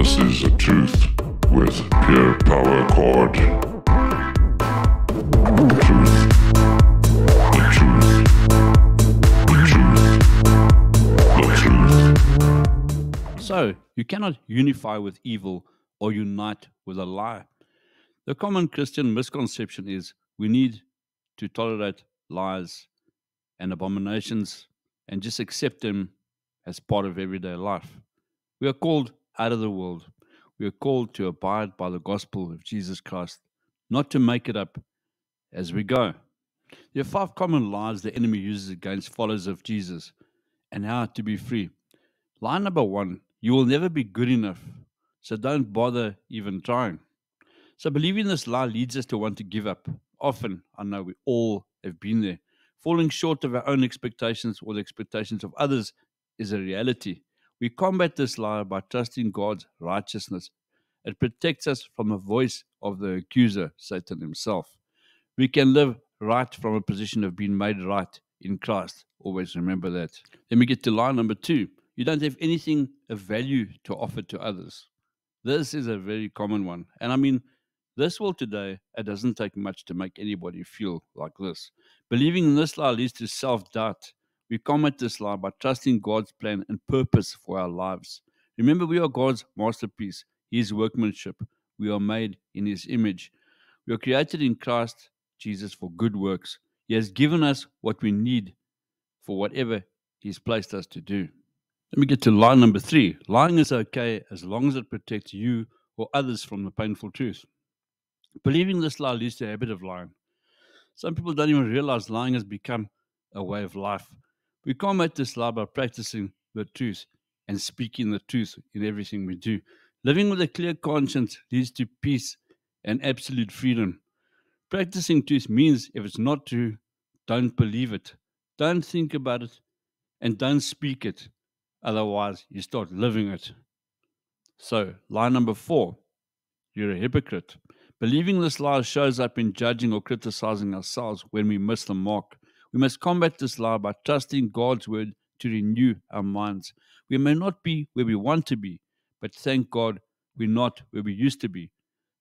This is the truth with Pure Power Chord. Truth. The truth. The truth. The truth. So, you cannot unify with evil or unite with a lie. The common Christian misconception is we need to tolerate lies and abominations and just accept them as part of everyday life. We are called out of the world. We are called to abide by the gospel of Jesus Christ, not to make it up as we go. There are 5 common lies the enemy uses against followers of Jesus and how to be free. Lie number 1, you will never be good enough, so don't bother even trying. So believing this lie leads us to want to give up. Often, I know we all have been there. Falling short of our own expectations or the expectations of others is a reality. We combat this lie by trusting God's righteousness. It protects us from the voice of the accuser, Satan himself. We can live right from a position of being made right in Christ. Always remember that. Then we get to lie number 2. You don't have anything of value to offer to others. This is a very common one. And I mean, this world today, it doesn't take much to make anybody feel like this. Believing in this lie leads to self-doubt. We combat this lie by trusting God's plan and purpose for our lives. Remember, we are God's masterpiece, His workmanship. We are made in His image. We are created in Christ Jesus for good works. He has given us what we need for whatever He's placed us to do. Let me get to lie number 3. Lying is okay as long as it protects you or others from the painful truth. Believing this lie leads to a habit of lying. Some people don't even realize lying has become a way of life. We combat this lie by practicing the truth and speaking the truth in everything we do. Living with a clear conscience leads to peace and absolute freedom. Practicing truth means if it's not true, don't believe it. Don't think about it and don't speak it. Otherwise, you start living it. So, lie number 4, you're a hypocrite. Believing this lie shows up in judging or criticizing ourselves when we miss the mark. We must combat this lie by trusting God's word to renew our minds. We may not be where we want to be, but thank God we're not where we used to be.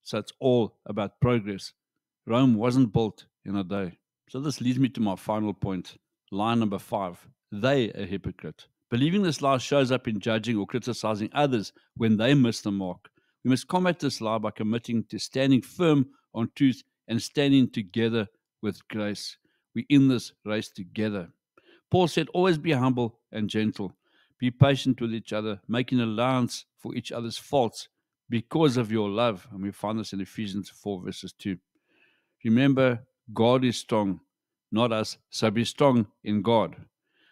So it's all about progress. Rome wasn't built in a day. So this leads me to my final point. Lie number 5. They a hypocrite. Believing this lie shows up in judging or criticizing others when they miss the mark. We must combat this lie by committing to standing firm on truth and standing together with grace. We're in this race together. Paul said, always be humble and gentle. Be patient with each other, making allowance for each other's faults because of your love. And we find this in Ephesians 4 verses 2. Remember, God is strong, not us. So be strong in God.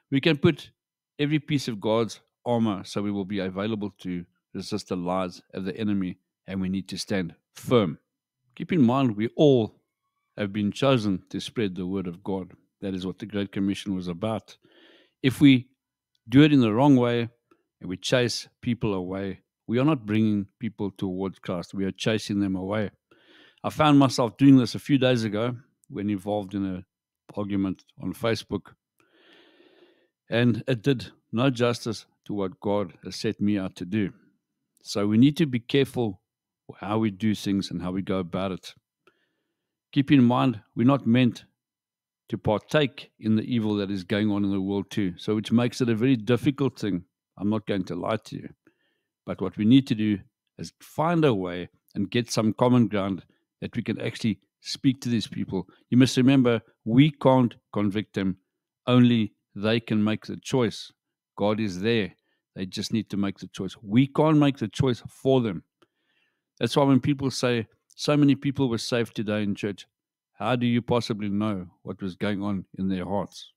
We can put every piece of God's armor so we will be available to resist the lies of the enemy, and we need to stand firm. Keep in mind, we all have been chosen to spread the word of God. That is what the Great Commission was about. If we do it in the wrong way and we chase people away, we are not bringing people towards Christ. We are chasing them away. I found myself doing this a few days ago when involved in an argument on Facebook, and it did no justice to what God has set me out to do. So we need to be careful how we do things and how we go about it. Keep in mind, we're not meant to partake in the evil that is going on in the world too. So which makes it a very difficult thing. I'm not going to lie to you. But what we need to do is find a way and get some common ground that we can actually speak to these people. You must remember, we can't convict them. Only they can make the choice. God is there. They just need to make the choice. We can't make the choice for them. That's why when people say, so many people were saved today in church, how do you possibly know what was going on in their hearts?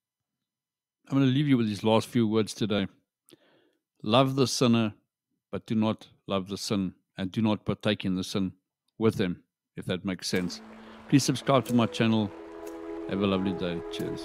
I'm going to leave you with these last few words today. Love the sinner, but do not love the sin, and do not partake in the sin with them, if that makes sense. Please subscribe to my channel. Have a lovely day. Cheers.